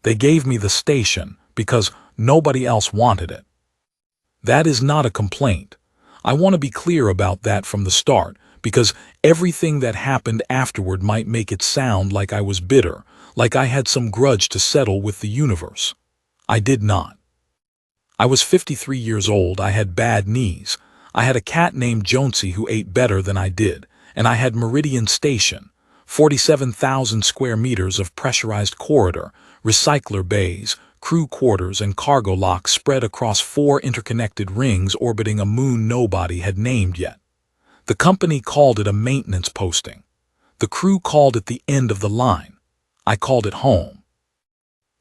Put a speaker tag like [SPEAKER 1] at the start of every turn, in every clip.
[SPEAKER 1] They gave me the station because nobody else wanted it. That is not a complaint. I want to be clear about that from the start, because everything that happened afterward might make it sound like I was bitter, like I had some grudge to settle with the universe. I did not. I was 53 years old, I had bad knees, I had a cat named Jonesy who ate better than I did, and I had Meridian Station, 47,000 square meters of pressurized corridor, recycler bays, crew quarters and cargo locks spread across 4 interconnected rings orbiting a moon nobody had named yet. The company called it a maintenance posting. The crew called it the end of the line. I called it home.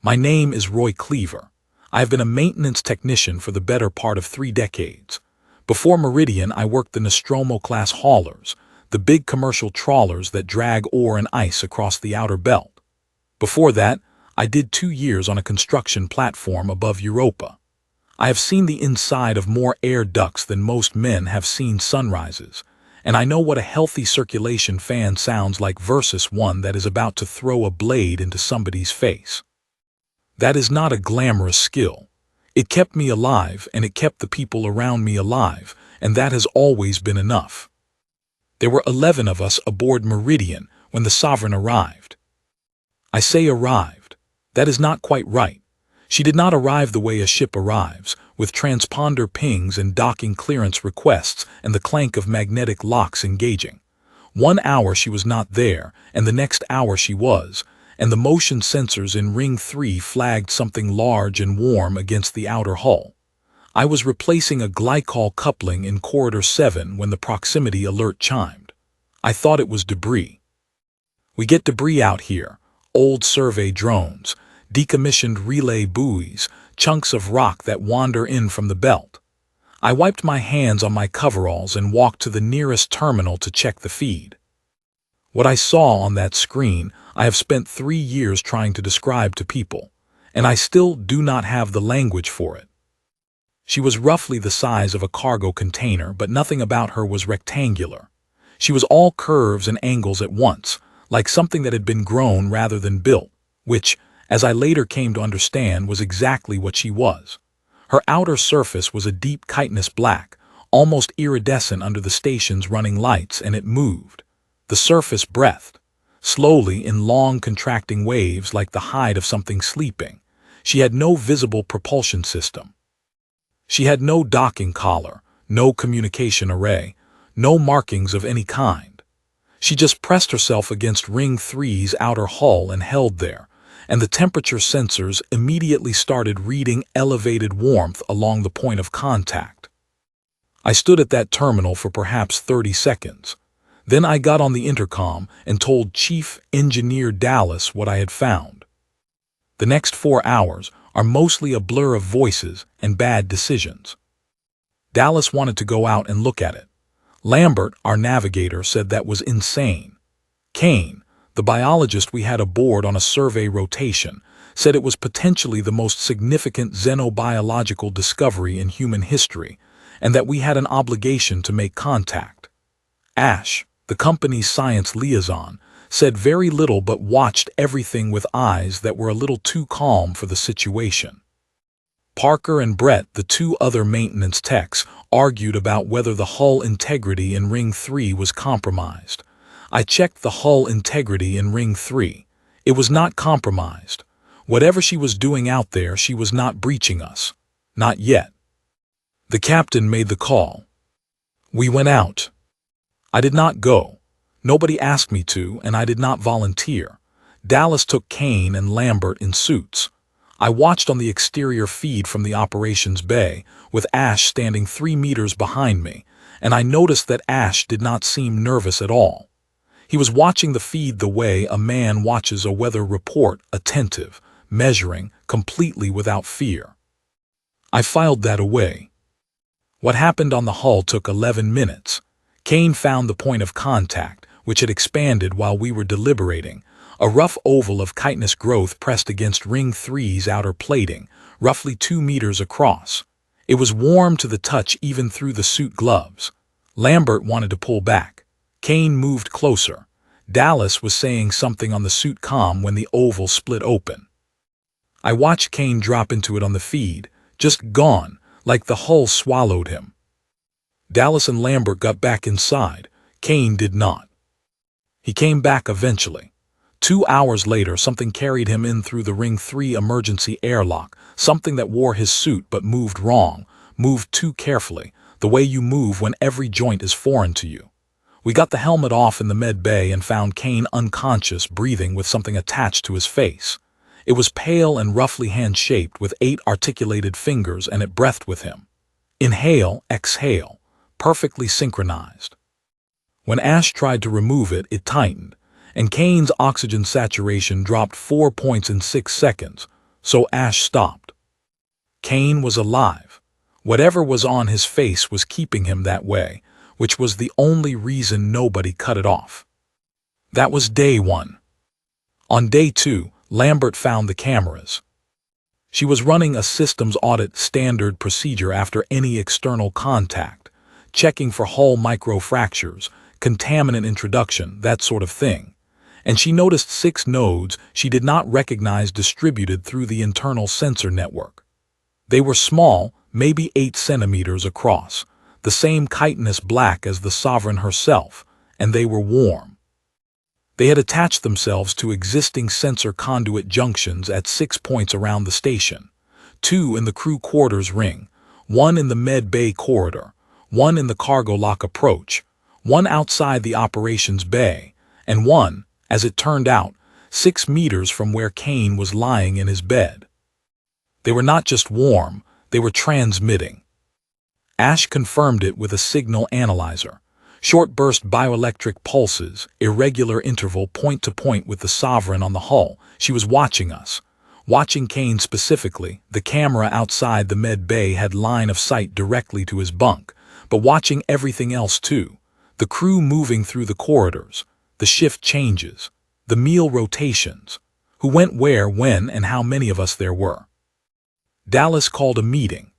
[SPEAKER 1] My name is Roy Cleaver. I have been a maintenance technician for the better part of 3 decades. Before Meridian, I worked the Nostromo-class haulers, the big commercial trawlers that drag ore and ice across the outer belt. Before that, I did 2 years on a construction platform above Europa. I have seen the inside of more air ducts than most men have seen sunrises, and I know what a healthy circulation fan sounds like versus one that is about to throw a blade into somebody's face. That is not a glamorous skill. It kept me alive, and it kept the people around me alive, and that has always been enough. There were 11 of us aboard Meridian when the Sovereign arrived. I say arrived. That is not quite right. She did not arrive the way a ship arrives, with transponder pings and docking clearance requests and the clank of magnetic locks engaging. 1 hour she was not there, and the next hour she was, and the motion sensors in Ring 3 flagged something large and warm against the outer hull. I was replacing a glycol coupling in Corridor 7 when the proximity alert chimed. I thought it was debris. We get debris out here, old survey drones, decommissioned relay buoys, chunks of rock that wander in from the belt. I wiped my hands on my coveralls and walked to the nearest terminal to check the feed. What I saw on that screen, I have spent 3 years trying to describe to people, and I still do not have the language for it. She was roughly the size of a cargo container, but nothing about her was rectangular. She was all curves and angles at once, like something that had been grown rather than built, which, as I later came to understand, was exactly what she was. Her outer surface was a deep chitinous black, almost iridescent under the station's running lights, and it moved. The surface breathed, slowly in long contracting waves like the hide of something sleeping. She had no visible propulsion system. She had no docking collar, no communication array, no markings of any kind. She just pressed herself against Ring 3's outer hull and held there, and the temperature sensors immediately started reading elevated warmth along the point of contact. I stood at that terminal for perhaps 30 seconds. Then I got on the intercom and told Chief Engineer Dallas what I had found. The next 4 hours are mostly a blur of voices and bad decisions. Dallas wanted to go out and look at it. Lambert, our navigator, said that was insane. Kane, the biologist we had aboard on a survey rotation, said it was potentially the most significant xenobiological discovery in human history, and that we had an obligation to make contact. Ash, the company's science liaison, said very little but watched everything with eyes that were a little too calm for the situation. Parker and Brett, the 2 other maintenance techs, argued about whether the hull integrity in Ring 3 was compromised. I checked the hull integrity in Ring 3. It was not compromised. Whatever she was doing out there, she was not breaching us. Not yet. The captain made the call. We went out. I did not go. Nobody asked me to, and I did not volunteer. Dallas took Kane and Lambert in suits. I watched on the exterior feed from the operations bay, with Ash standing 3 meters behind me, and I noticed that Ash did not seem nervous at all. He was watching the feed the way a man watches a weather report, attentive, measuring, completely without fear. I filed that away. What happened on the hull took 11 minutes. Kane found the point of contact, which had expanded while we were deliberating, a rough oval of chitinous growth pressed against Ring 3's outer plating, roughly 2 meters across. It was warm to the touch even through the suit gloves. Lambert wanted to pull back. Kane moved closer. Dallas was saying something on the suit comm when the oval split open. I watched Kane drop into it on the feed, just gone, like the hull swallowed him. Dallas and Lambert got back inside. Kane did not. He came back eventually. 2 hours later, something carried him in through the Ring 3 emergency airlock, something that wore his suit but moved wrong, moved too carefully, the way you move when every joint is foreign to you. We got the helmet off in the med bay and found Kane unconscious, breathing with something attached to his face. It was pale and roughly hand-shaped with 8 articulated fingers, and it breathed with him. Inhale, exhale, perfectly synchronized. When Ash tried to remove it, it tightened, and Kane's oxygen saturation dropped 4 points in 6 seconds, so Ash stopped. Kane was alive. Whatever was on his face was keeping him that way, which was the only reason nobody cut it off. That was day 1. On day 2, Lambert found the cameras. She was running a systems audit standard procedure after any external contact, checking for hull microfractures, contaminant introduction, that sort of thing. And she noticed 6 nodes she did not recognize distributed through the internal sensor network. They were small, maybe 8 centimeters across, the same chitinous black as the Sovereign herself, and they were warm. They had attached themselves to existing sensor conduit junctions at 6 points around the station, 2 in the crew quarters ring, 1 in the med bay corridor, 1 in the cargo lock approach, 1 outside the operations bay, and 1, as it turned out, 6 meters from where Kane was lying in his bed. They were not just warm, they were transmitting. Ash confirmed it with a signal analyzer. Short-burst bioelectric pulses, irregular interval point-to-point with the Sovereign on the hull. She was watching us. Watching Kane specifically, the camera outside the med bay had line of sight directly to his bunk, but watching everything else too. The crew moving through the corridors, the shift changes, the meal rotations, who went where, when, and how many of us there were. Dallas called a meeting.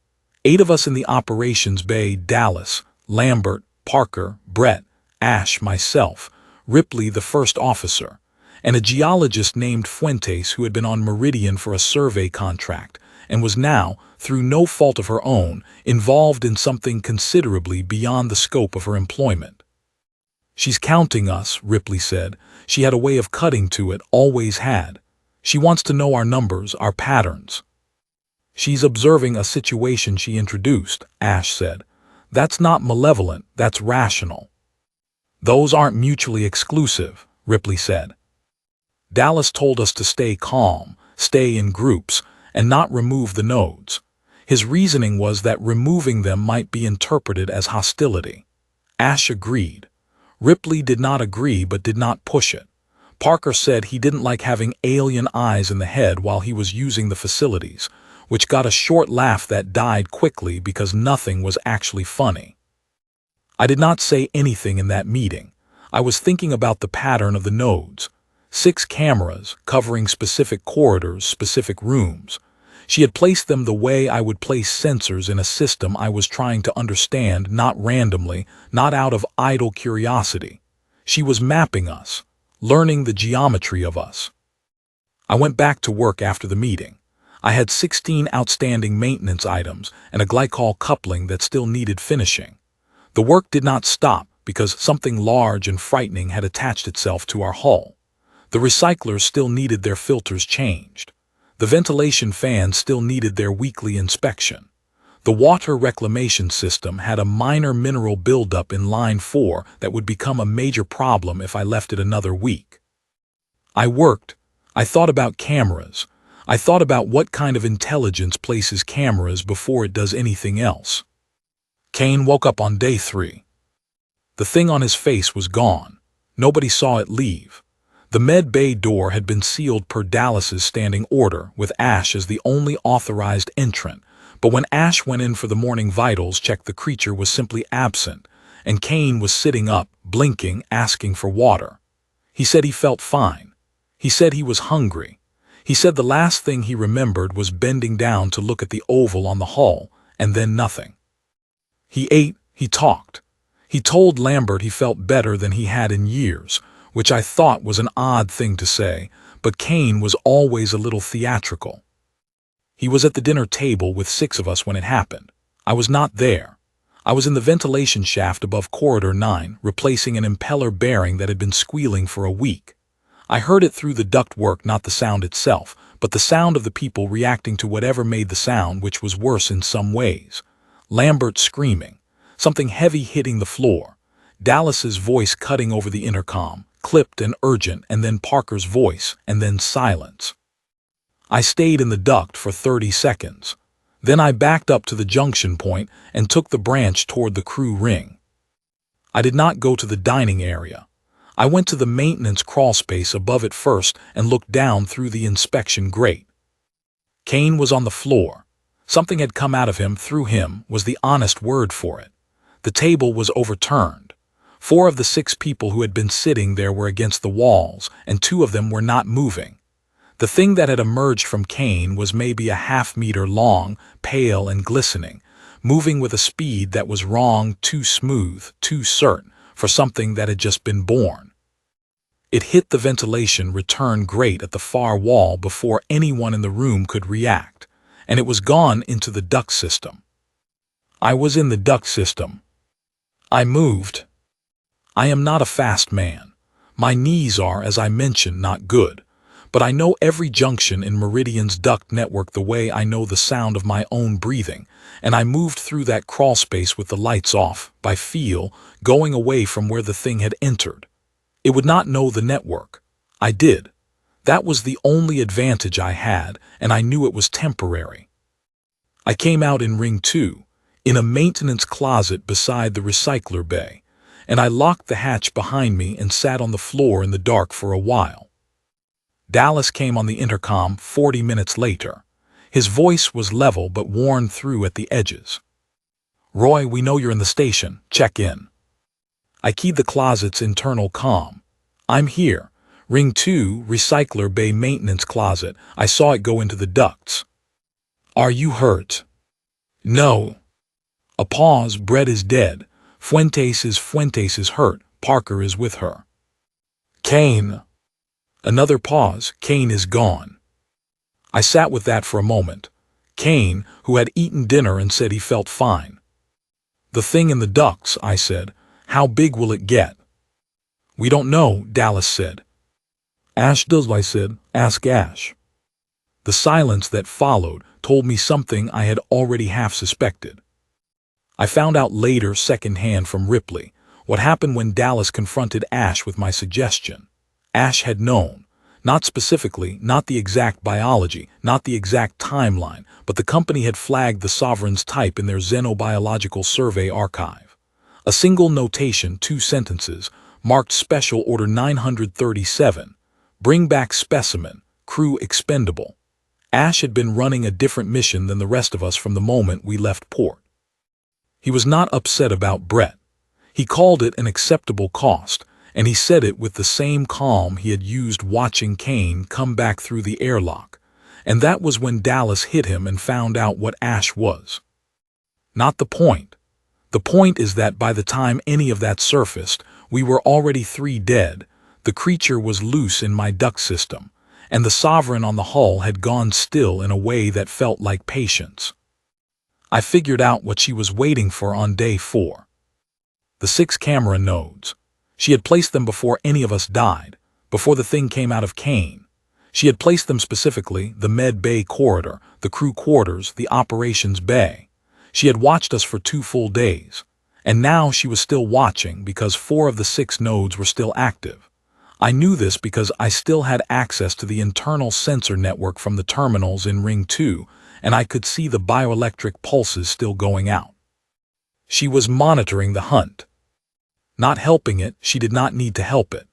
[SPEAKER 1] 8 of us in the operations bay: Dallas, Lambert, Parker, Brett, Ash, myself, Ripley the first officer, and a geologist named Fuentes who had been on Meridian for a survey contract and was now, through no fault of her own, involved in something considerably beyond the scope of her employment. "She's counting us," Ripley said. "She had a way of cutting to it, always had. She wants to know our numbers, our patterns." "She's observing a situation she introduced," Ash said. "That's not malevolent, that's rational." "Those aren't mutually exclusive," Ripley said. Dallas told us to stay calm, stay in groups, and not remove the nodes. His reasoning was that removing them might be interpreted as hostility. Ash agreed. Ripley did not agree but did not push it. Parker said he didn't like having alien eyes in the head while he was using the facilities, which got a short laugh that died quickly because nothing was actually funny. I did not say anything in that meeting. I was thinking about the pattern of the nodes. 6 cameras covering specific corridors, specific rooms. She had placed them the way I would place sensors in a system I was trying to understand, not randomly, not out of idle curiosity. She was mapping us, learning the geometry of us. I went back to work after the meeting. I had 16 outstanding maintenance items and a glycol coupling that still needed finishing. The work did not stop because something large and frightening had attached itself to our hull. The recyclers still needed their filters changed. The ventilation fans still needed their weekly inspection. The water reclamation system had a minor mineral buildup in line 4 that would become a major problem if I left it another week. I worked. I thought about cameras. I thought about what kind of intelligence places cameras before it does anything else. Kane woke up on day 3. The thing on his face was gone. Nobody saw it leave. The med bay door had been sealed per Dallas's standing order, with Ash as the only authorized entrant, but when Ash went in for the morning vitals check, the creature was simply absent, and Kane was sitting up, blinking, asking for water. He said he felt fine. He said he was hungry. He said the last thing he remembered was bending down to look at the oval on the hull, and then nothing. He ate, he talked. He told Lambert he felt better than he had in years, which I thought was an odd thing to say, but Kane was always a little theatrical. He was at the dinner table with 6 of us when it happened. I was not there. I was in the ventilation shaft above Corridor 9, replacing an impeller bearing that had been squealing for a week. I heard it through the ductwork, not the sound itself, but the sound of the people reacting to whatever made the sound, which was worse in some ways. Lambert screaming, something heavy hitting the floor, Dallas's voice cutting over the intercom, clipped and urgent, and then Parker's voice, and then silence. I stayed in the duct for 30 seconds. Then I backed up to the junction point and took the branch toward the crew ring. I did not go to the dining area. I went to the maintenance crawlspace above it first and looked down through the inspection grate. Kane was on the floor. Something had come out of him through him was the honest word for it. The table was overturned. 4 of the 6 people who had been sitting there were against the walls, and 2 of them were not moving. The thing that had emerged from Kane was maybe a half-meter long, pale and glistening, moving with a speed that was wrong, too smooth, too certain, for something that had just been born. It hit the ventilation return grate at the far wall before anyone in the room could react, and it was gone into the duct system. I was in the duct system. I moved. I am not a fast man. My knees are, as I mentioned, not good. But I know every junction in Meridian's duct network the way I know the sound of my own breathing, and I moved through that crawlspace with the lights off, by feel, going away from where the thing had entered. It would not know the network. I did. That was the only advantage I had, and I knew it was temporary. I came out in Ring 2, in a maintenance closet beside the recycler bay, and I locked the hatch behind me and sat on the floor in the dark for a while. Dallas came on the intercom 40 minutes later. His voice was level but worn through at the edges. "Roy, we know you're in the station. Check in." I keyed the closet's internal comm. "I'm here. Ring 2, recycler bay maintenance closet. I saw it go into the ducts." "Are you hurt?" "No." A pause. "Brett is dead. Fuentes is hurt. Parker is with her." "Kane." Another pause. "Kane is gone." I sat with that for a moment. Kane, who had eaten dinner and said he felt fine. "The thing in the ducts," I said. "How big will it get?" "We don't know," Dallas said. "Ash does," I said. "Ask Ash." The silence that followed told me something I had already half suspected. I found out later secondhand from Ripley what happened when Dallas confronted Ash with my suggestion. Ash had known, not specifically, not the exact biology, not the exact timeline, but the company had flagged the Sovereign's type in their Xenobiological Survey archive. A single notation, 2 sentences, marked Special Order 937, bring back specimen, crew expendable. Ash had been running a different mission than the rest of us from the moment we left port. He was not upset about Brett. He called it an acceptable cost, and he said it with the same calm he had used watching Kane come back through the airlock, and that was when Dallas hit him and found out what Ash was. Not the point. The point is that by the time any of that surfaced, we were already 3 dead, the creature was loose in my duct system, and the Sovereign on the hull had gone still in a way that felt like patience. I figured out what she was waiting for on day 4. The 6 camera nodes. She had placed them before any of us died, before the thing came out of Kane. She had placed them specifically, the med bay corridor, the crew quarters, the operations bay. She had watched us for 2 full days, and now she was still watching because 4 of the 6 nodes were still active. I knew this because I still had access to the internal sensor network from the terminals in Ring 2, and I could see the bioelectric pulses still going out. She was monitoring the hunt. Not helping it, she did not need to help it.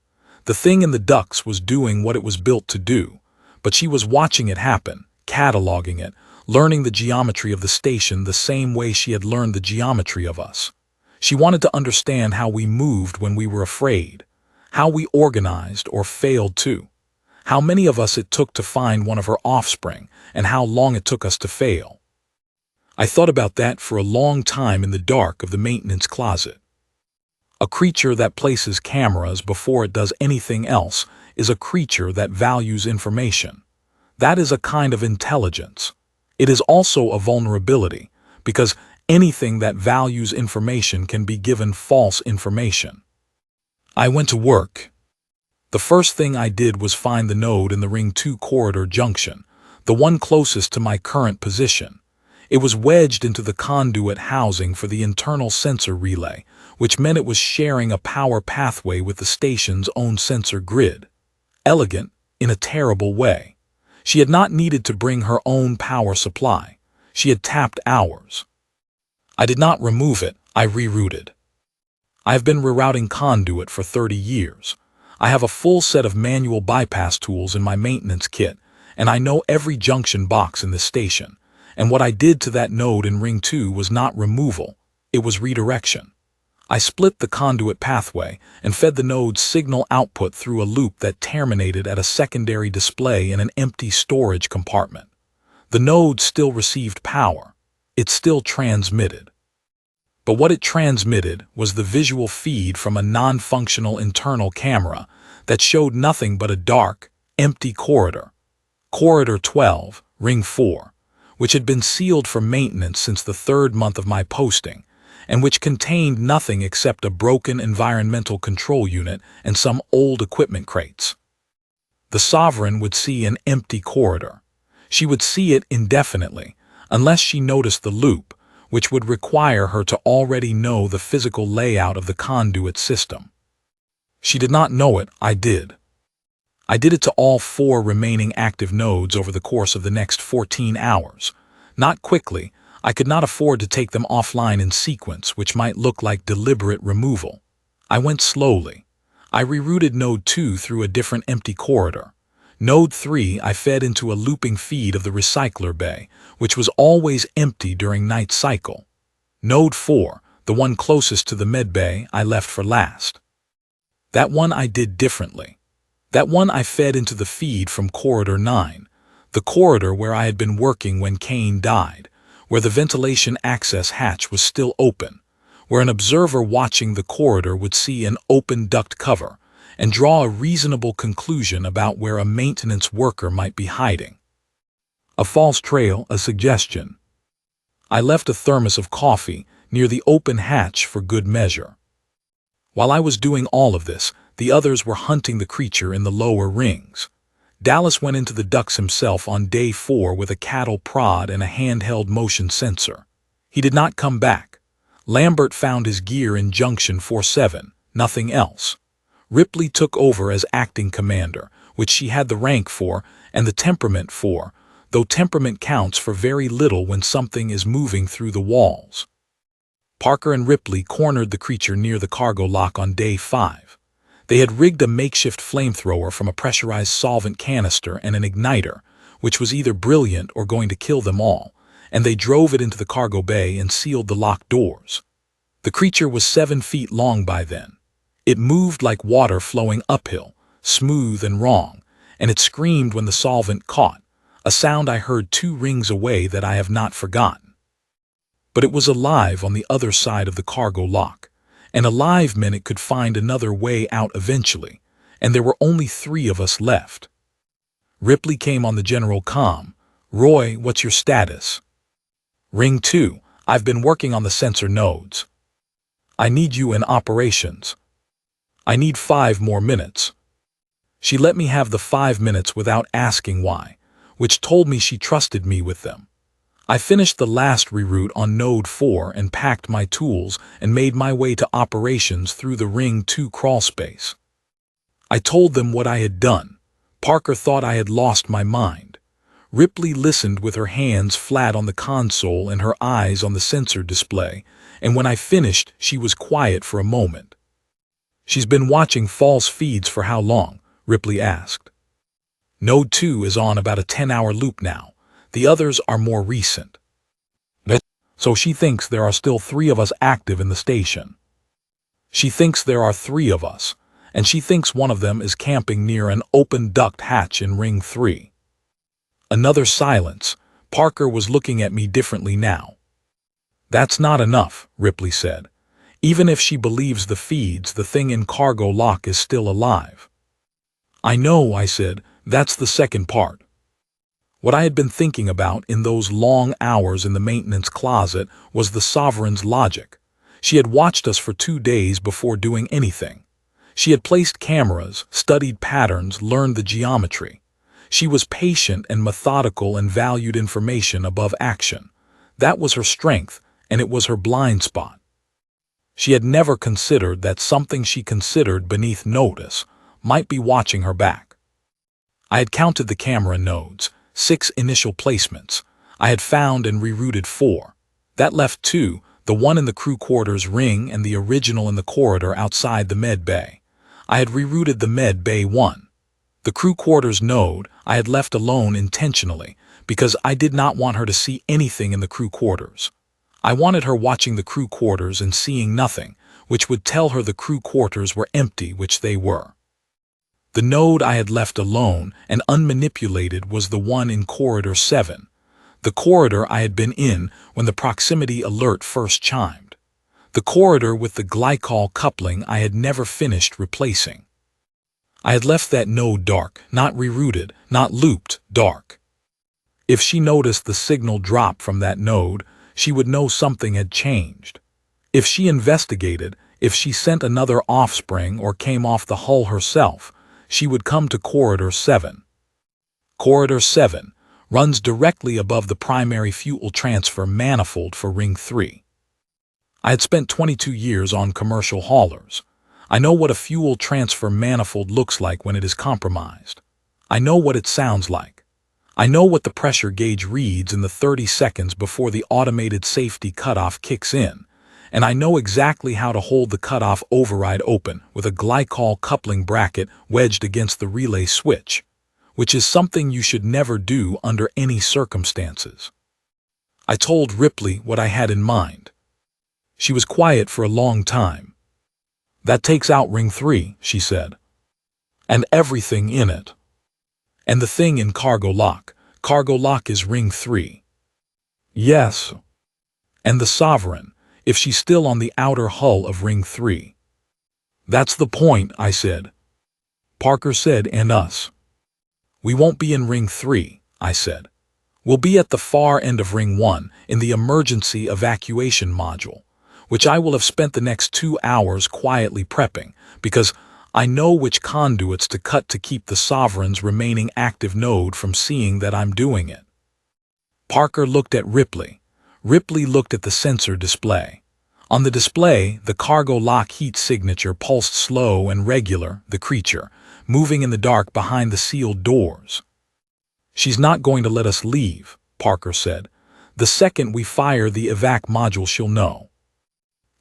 [SPEAKER 1] The thing in the ducts was doing what it was built to do, but she was watching it happen, cataloging it, learning the geometry of the station the same way she had learned the geometry of us. She wanted to understand how we moved when we were afraid, how we organized or failed to, how many of us it took to find one of her offspring, and how long it took us to fail. I thought about that for a long time in the dark of the maintenance closet. A creature that places cameras before it does anything else is a creature that values information. That is a kind of intelligence. It is also a vulnerability, because anything that values information can be given false information. I went to work. The first thing I did was find the node in the Ring 2 corridor junction, the one closest to my current position. It was wedged into the conduit housing for the internal sensor relay, which meant it was sharing a power pathway with the station's own sensor grid. Elegant, in a terrible way. She had not needed to bring her own power supply. She had tapped ours. I did not remove it, I rerouted. I have been rerouting conduit for 30 years. I have a full set of manual bypass tools in my maintenance kit, and I know every junction box in this station. And what I did to that node in Ring 2 was not removal, it was redirection. I split the conduit pathway and fed the node's signal output through a loop that terminated at a secondary display in an empty storage compartment. The node still received power. It still transmitted. But what it transmitted was the visual feed from a non-functional internal camera that showed nothing but a dark, empty corridor. Corridor 12, Ring 4, which had been sealed for maintenance since the 3rd month of my posting, and which contained nothing except a broken environmental control unit and some old equipment crates. The Sovereign would see an empty corridor. She would see it indefinitely, unless she noticed the loop, which would require her to already know the physical layout of the conduit system. She did not know it, I did. I did it to all 4 remaining active nodes over the course of the next 14 hours. Not quickly. I could not afford to take them offline in sequence, which might look like deliberate removal. I went slowly. I rerouted Node 2 through a different empty corridor. Node 3 I fed into a looping feed of the recycler bay, which was always empty during night cycle. Node 4, the one closest to the med bay, I left for last. That one I did differently. That one I fed into the feed from Corridor 9, the corridor where I had been working when Kane died, where the ventilation access hatch was still open, where an observer watching the corridor would see an open duct cover and draw a reasonable conclusion about where a maintenance worker might be hiding. A false trail, a suggestion. I left a thermos of coffee near the open hatch for good measure. While I was doing all of this, the others were hunting the creature in the lower rings. Dallas went into the ducts himself on day 4 with a cattle prod and a handheld motion sensor. He did not come back. Lambert found his gear in Junction 47, nothing else. Ripley took over as acting commander, which she had the rank for and the temperament for, though temperament counts for very little when something is moving through the walls. Parker and Ripley cornered the creature near the cargo lock on day 5. They had rigged a makeshift flamethrower from a pressurized solvent canister and an igniter, which was either brilliant or going to kill them all, and they drove it into the cargo bay and sealed the locked doors. The creature was 7 feet long by then. It moved like water flowing uphill, smooth and wrong, and it screamed when the solvent caught, a sound I heard 2 rings away that I have not forgotten. But it was alive on the other side of the cargo lock. And alive meant it could find another way out eventually, and there were only 3 of us left. Ripley came on the general comm. Roy, what's your status? Ring 2, I've been working on the sensor nodes. I need you in operations. I need 5 more minutes. She let me have the 5 minutes without asking why, which told me she trusted me with them. I finished the last reroute on Node 4 and packed my tools and made my way to operations through the Ring 2 crawlspace. I told them what I had done. Parker thought I had lost my mind. Ripley listened with her hands flat on the console and her eyes on the sensor display, and when I finished, she was quiet for a moment. She's been watching false feeds for how long? Ripley asked. Node 2 is on about a 10-hour loop now. The others are more recent. So she thinks there are still 3 of us active in the station. She thinks there are 3 of us, and she thinks one of them is camping near an open duct hatch in Ring 3. Another silence. Parker was looking at me differently now. That's not enough, Ripley said. Even if she believes the feeds, the thing in cargo lock is still alive. I know, I said. That's the second part. What I had been thinking about in those long hours in the maintenance closet was the Sovereign's logic. She had watched us for 2 days before doing anything. She had placed cameras, studied patterns, learned the geometry. She was patient and methodical and valued information above action. That was her strength, and it was her blind spot. She had never considered that something she considered beneath notice might be watching her back. I had counted the camera nodes, 6 initial placements. I had found and rerouted 4. That left 2, the one in the crew quarters ring and the original in the corridor outside the med bay. I had rerouted the med bay 1. The crew quarters node I had left alone intentionally because I did not want her to see anything in the crew quarters. I wanted her watching the crew quarters and seeing nothing, which would tell her the crew quarters were empty, which they were. The node I had left alone and unmanipulated was the one in corridor 7, the corridor I had been in when the proximity alert first chimed, the corridor with the glycol coupling I had never finished replacing. I had left that node dark, not rerouted, not looped, dark. If she noticed the signal drop from that node, she would know something had changed. If she investigated, if she sent another offspring or came off the hull herself, she would come to corridor 7. Corridor 7 runs directly above the primary fuel transfer manifold for Ring 3. I had spent 22 years on commercial haulers. I know what a fuel transfer manifold looks like when it is compromised. I know what it sounds like. I know what the pressure gauge reads in the 30 seconds before the automated safety cutoff kicks in, and I know exactly how to hold the cutoff override open with a glycol coupling bracket wedged against the relay switch, which is something you should never do under any circumstances. I told Ripley what I had in mind. She was quiet for a long time. "That takes out Ring 3, she said. "And everything in it. And the thing in cargo lock. Cargo lock is Ring 3. "Yes. "And the Sovereign, if she's still on the outer hull of Ring 3. "That's the point," I said. Parker said, "And us." "We won't be in Ring 3, I said. "We'll be at the far end of Ring 1 in the emergency evacuation module, which I will have spent the next 2 hours quietly prepping, because I know which conduits to cut to keep the Sovereign's remaining active node from seeing that I'm doing it." Parker looked at Ripley. Ripley looked at the sensor display. On the display, the cargo lock heat signature pulsed slow and regular, the creature, moving in the dark behind the sealed doors. "She's not going to let us leave," Parker said. "The second we fire the evac module, she'll know."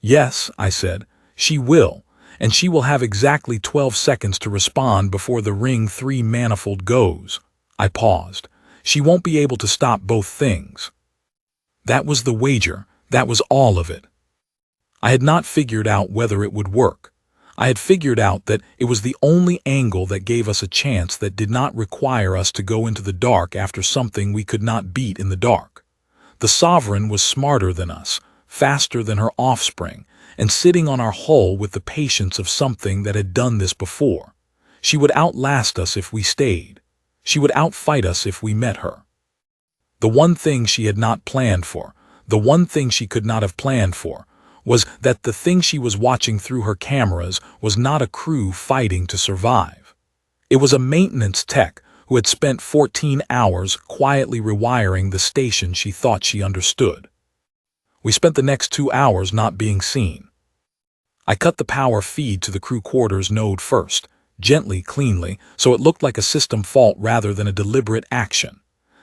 [SPEAKER 1] "Yes," I said, "she will, and she will have exactly 12 seconds to respond before the Ring 3 manifold goes." I paused. "She won't be able to stop both things." That was the wager. That was all of it. I had not figured out whether it would work. I had figured out that it was the only angle that gave us a chance that did not require us to go into the dark after something we could not beat in the dark. The Sovereign was smarter than us, faster than her offspring, and sitting on our hull with the patience of something that had done this before. She would outlast us if we stayed. She would outfight us if we met her. The one thing she had not planned for, the one thing she could not have planned for, was that the thing she was watching through her cameras was not a crew fighting to survive. It was a maintenance tech who had spent 14 hours quietly rewiring the station she thought she understood. We spent the next 2 hours not being seen. I cut the power feed to the crew quarters node first, gently, cleanly, so it looked like a system fault rather than a deliberate action.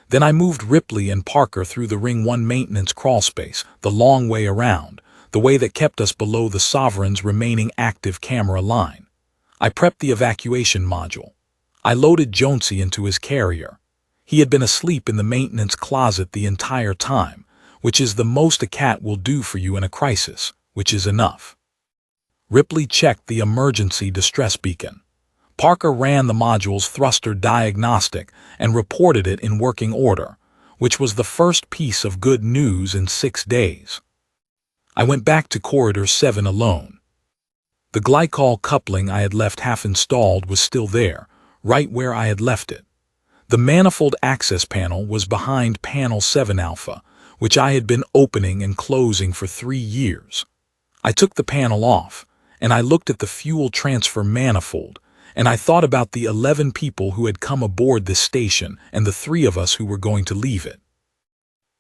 [SPEAKER 1] Then I moved Ripley and Parker through the Ring 1 maintenance crawlspace, the long way around, the way that kept us below the Sovereign's remaining active camera line. I prepped the evacuation module. I loaded Jonesy into his carrier. He had been asleep in the maintenance closet the entire time, which is the most a cat will do for you in a crisis, which is enough. Ripley checked the emergency distress beacon. Parker ran the module's thruster diagnostic and reported it in working order, which was the first piece of good news in 6 days. I went back to corridor 7 alone. The glycol coupling I had left half installed was still there, right where I had left it. The manifold access panel was behind panel 7 alpha, which I had been opening and closing for 3 years. I took the panel off, and I looked at the fuel transfer manifold, and I thought about the 11 people who had come aboard this station and the 3 of us who were going to leave it.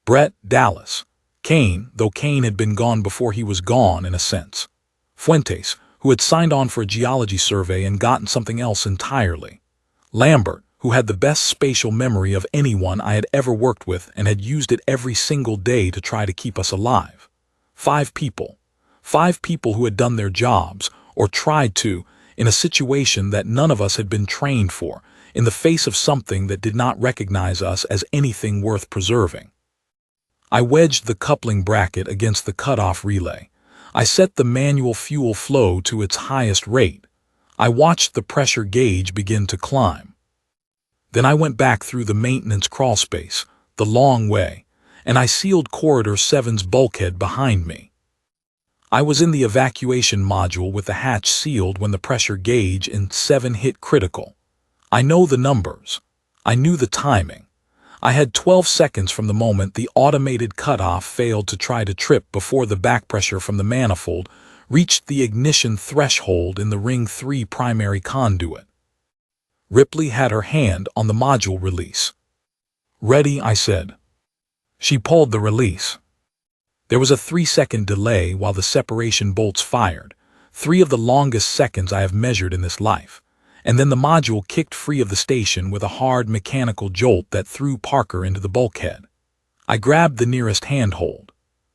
[SPEAKER 1] Brett, Dallas, Kane, though Kane had been gone before he was gone in a sense. Fuentes, who had signed on for a geology survey and gotten something else entirely. Lambert, who had the best spatial memory of anyone I had ever worked with and had used it every single day to try to keep us alive. 5 people. 5 people who had done their jobs, or tried to, in a situation that none of us had been trained for, in the face of something that did not recognize us as anything worth preserving. I wedged the coupling bracket against the cutoff relay. I set the manual fuel flow to its highest rate. I watched the pressure gauge begin to climb. Then I went back through the maintenance crawlspace, the long way, and I sealed Corridor 7's bulkhead behind me. I was in the evacuation module with the hatch sealed when the pressure gauge in 7 hit critical. I know the numbers. I knew the timing. I had 12 seconds from the moment the automated cutoff failed to try to trip before the back pressure from the manifold reached the ignition threshold in the Ring 3 primary conduit. Ripley had her hand on the module release. "Ready," I said. She pulled the release. There was a 3-second delay while the separation bolts fired, 3 of the longest seconds I have measured in this life, and then the module kicked free of the station with a hard mechanical jolt that threw Parker into the bulkhead. I grabbed the nearest handhold.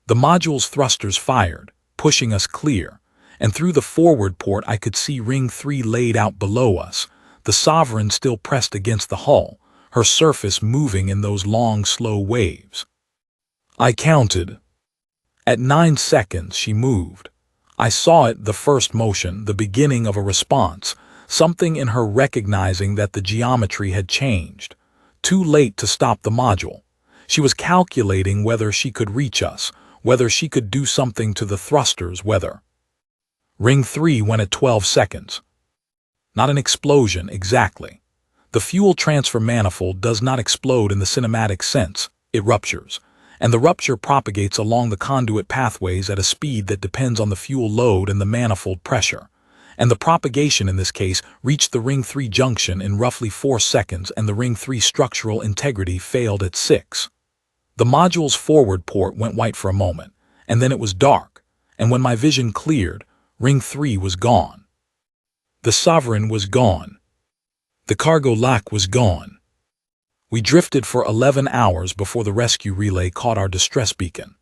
[SPEAKER 1] The module's thrusters fired, pushing us clear, and through the forward port I could see Ring 3 laid out below us, the Sovereign still pressed against the hull, her surface moving in those long, slow waves. I counted. At 9 seconds she moved. I saw it, the first motion, the beginning of a response, something in her recognizing that the geometry had changed. Too late to stop the module. She was calculating whether she could reach us, whether she could do something to the thrusters, whether. Ring 3 went at 12 seconds. Not an explosion, exactly. The fuel transfer manifold does not explode in the cinematic sense, it ruptures, and the rupture propagates along the conduit pathways at a speed that depends on the fuel load and the manifold pressure. And the propagation in this case reached the Ring 3 junction in roughly 4 seconds, and the Ring 3 structural integrity failed at 6. The module's forward port went white for a moment, and then it was dark, and when my vision cleared, Ring 3 was gone. The Sovereign was gone. The cargo lac was gone. We drifted for 11 hours before the rescue relay caught our distress beacon.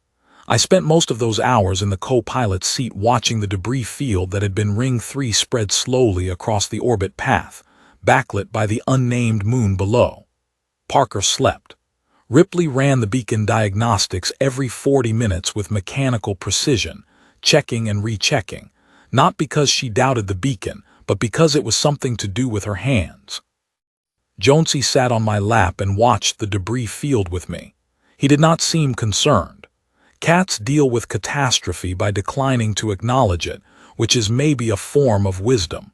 [SPEAKER 1] I spent most of those hours in the co-pilot's seat watching the debris field that had been Ring 3 spread slowly across the orbit path, backlit by the unnamed moon below. Parker slept. Ripley ran the beacon diagnostics every 40 minutes with mechanical precision, checking and rechecking, not because she doubted the beacon, but because it was something to do with her hands. Jonesy sat on my lap and watched the debris field with me. He did not seem concerned. Cats deal with catastrophe by declining to acknowledge it, which is maybe a form of wisdom.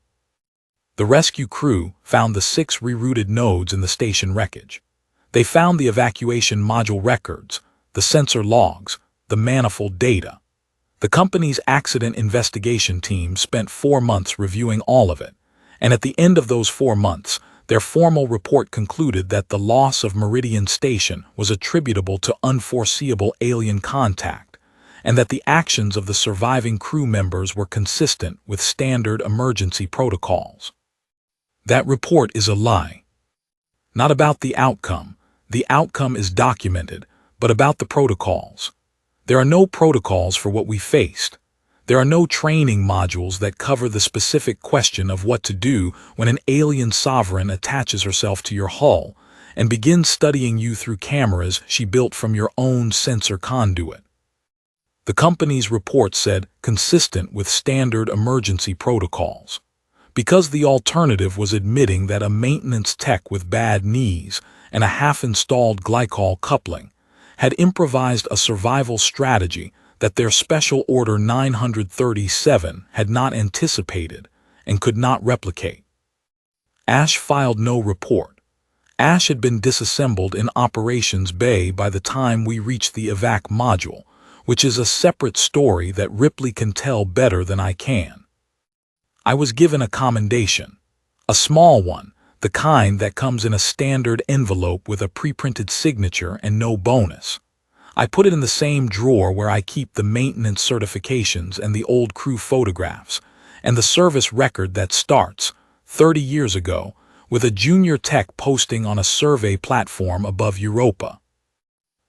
[SPEAKER 1] The rescue crew found the 6 rerouted nodes in the station wreckage. They found the evacuation module records, the sensor logs, the manifold data. The company's accident investigation team spent 4 months reviewing all of it, and at the end of those 4 months, their formal report concluded that the loss of Meridian Station was attributable to unforeseeable alien contact, and that the actions of the surviving crew members were consistent with standard emergency protocols. That report is a lie. Not about the outcome is documented, but about the protocols. There are no protocols for what we faced. There are no training modules that cover the specific question of what to do when an alien sovereign attaches herself to your hull and begins studying you through cameras she built from your own sensor conduit. The company's report said consistent with standard emergency protocols, because the alternative was admitting that a maintenance tech with bad knees and a half-installed glycol coupling had improvised a survival strategy that their Special Order 937 had not anticipated and could not replicate. Ash filed no report. Ash had been disassembled in operations bay by the time we reached the evac module, which is a separate story that Ripley can tell better than I can. I was given a commendation. A small one, the kind that comes in a standard envelope with a pre-printed signature and no bonus. I put it in the same drawer where I keep the maintenance certifications and the old crew photographs, and the service record that starts, 30 years ago, with a junior tech posting on a survey platform above Europa.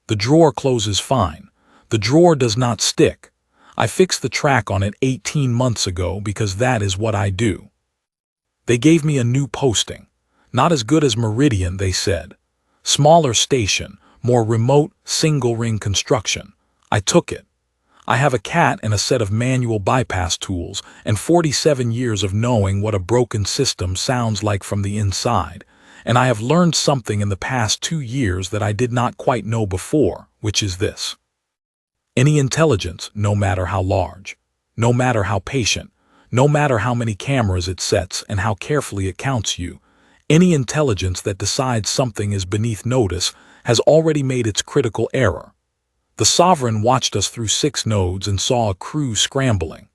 [SPEAKER 1] The drawer closes fine. The drawer does not stick. I fixed the track on it 18 months ago because that is what I do. They gave me a new posting. Not as good as Meridian, they said. Smaller station, more remote, single-ring construction. I took it. I have a cat and a set of manual bypass tools and 47 years of knowing what a broken system sounds like from the inside, and I have learned something in the past 2 years that I did not quite know before, which is this. Any intelligence, no matter how large, no matter how patient, no matter how many cameras it sets and how carefully it counts you, any intelligence that decides something is beneath notice has already made its critical error. The Sovereign watched us through 6 nodes and saw a crew scrambling.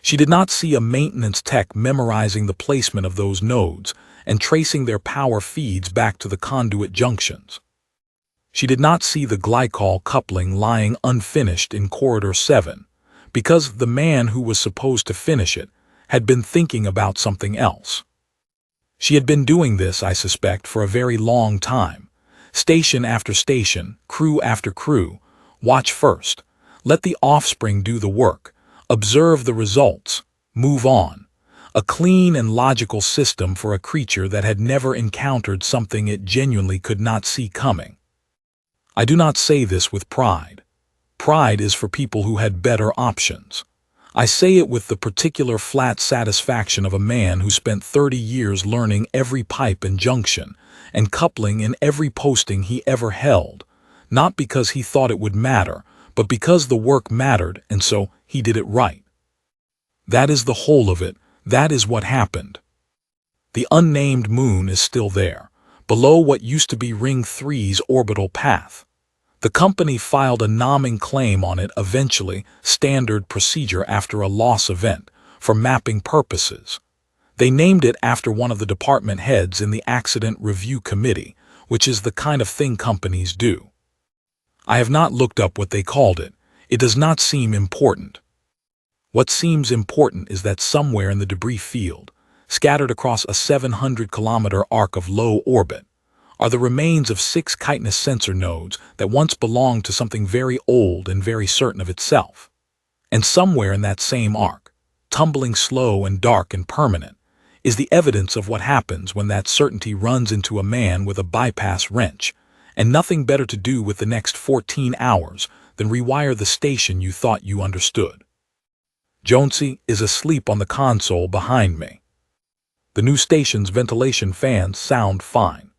[SPEAKER 1] She did not see a maintenance tech memorizing the placement of those nodes and tracing their power feeds back to the conduit junctions. She did not see the glycol coupling lying unfinished in Corridor 7, because the man who was supposed to finish it had been thinking about something else. She had been doing this, I suspect, for a very long time. Station after station, crew after crew. Watch first. Let the offspring do the work. Observe the results. Move on. A clean and logical system for a creature that had never encountered something it genuinely could not see coming. I do not say this with pride. Pride is for people who had better options. I say it with the particular flat satisfaction of a man who spent 30 years learning every pipe and junction and coupling in every posting he ever held, not because he thought it would matter, but because the work mattered and so he did it right. That is the whole of it. That is what happened. The unnamed moon is still there, below what used to be Ring 3's orbital path. The company filed a nomming claim on it eventually, standard procedure after a loss event, for mapping purposes. They named it after one of the department heads in the Accident Review Committee, which is the kind of thing companies do. I have not looked up what they called it. It does not seem important. What seems important is that somewhere in the debris field, scattered across a 700-kilometer arc of low orbit, are the remains of 6 chitinous sensor nodes that once belonged to something very old and very certain of itself. And somewhere in that same arc, tumbling slow and dark and permanent, is the evidence of what happens when that certainty runs into a man with a bypass wrench, and nothing better to do with the next 14 hours than rewire the station you thought you understood. Jonesy is asleep on the console behind me. The new station's ventilation fans sound fine.